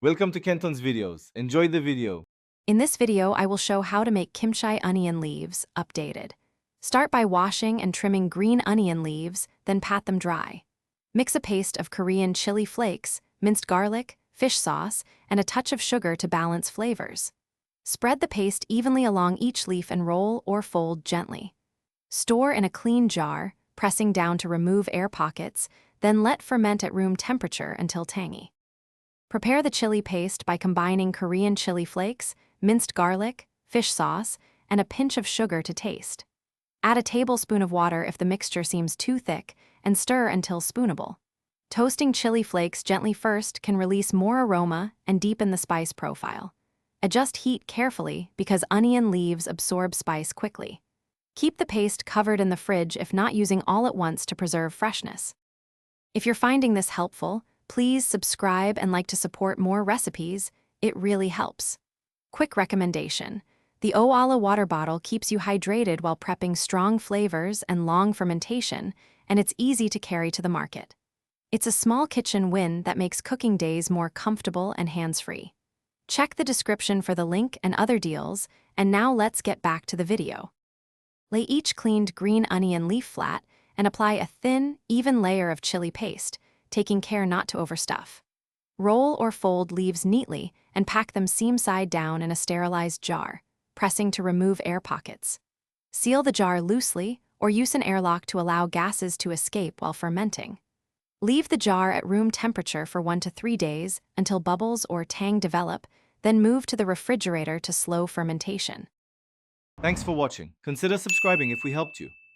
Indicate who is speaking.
Speaker 1: Welcome to Kenton's videos. Enjoy the video.
Speaker 2: In this video, I will show how to make kimchi onion leaves updated. Start by washing and trimming green onion leaves, then pat them dry. Mix a paste of Korean chili flakes, minced garlic, fish sauce, and a touch of sugar to balance flavors. Spread the paste evenly along each leaf and roll or fold gently. Store in a clean jar, pressing down to remove air pockets, then let ferment at room temperature until tangy. Prepare the chili paste by combining Korean chili flakes, minced garlic, fish sauce, and a pinch of sugar to taste. Add a tablespoon of water if the mixture seems too thick, and stir until spoonable. Toasting chili flakes gently first can release more aroma and deepen the spice profile. Adjust heat carefully because onion leaves absorb spice quickly. Keep the paste covered in the fridge if not using all at once to preserve freshness. If you're finding this helpful, please subscribe and like to support more recipes. It really helps. Quick recommendation: the Oala water bottle keeps you hydrated while prepping strong flavors and long fermentation, and it's easy to carry to the market. It's a small kitchen win that makes cooking days more comfortable and hands-free. Check the description for the link and other deals, and now let's get back to the video. Lay each cleaned green onion leaf flat and apply a thin, even layer of chili paste, taking care not to overstuff. Roll or fold leaves neatly and pack them seam side down in a sterilized jar, pressing to remove air pockets. Seal the jar loosely or use an airlock to allow gases to escape while fermenting. Leave the jar at room temperature for 1 to 3 days until bubbles or tang develop, then move to the refrigerator to slow fermentation.
Speaker 1: Thanks for watching. Consider subscribing if we helped you.